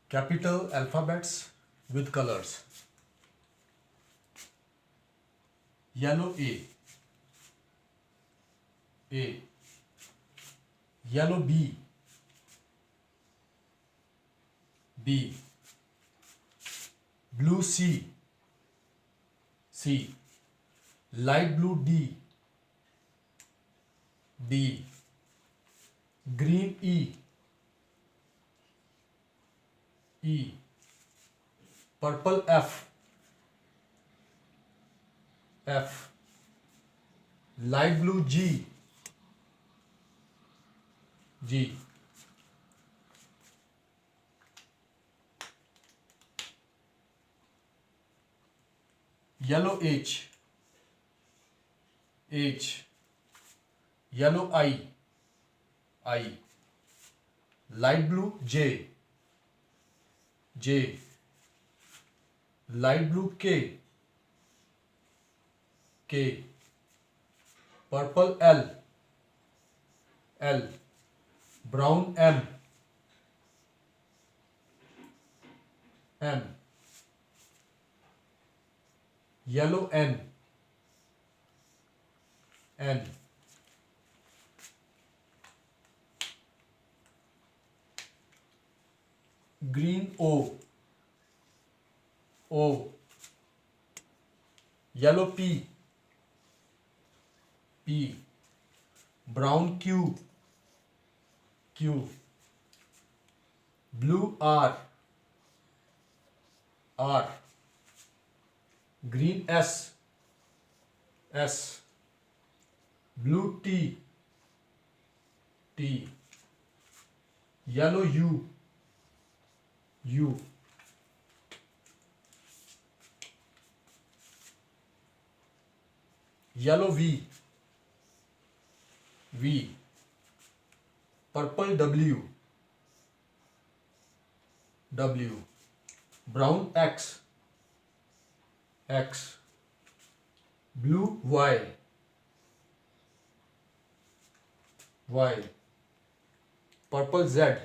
Capital alphabets with colors. Yellow A. Yellow B. Blue C. Light blue D. Green E. Purple F. Light blue G. Yellow H. Yellow I. Light blue J. Light blue K. Purple L. Brown M. Yellow N. Green O. Yellow P. Brown Q. Blue R. Green S. Blue T. Yellow U. Yellow V. Purple W. Brown X. Blue Y. Purple Z.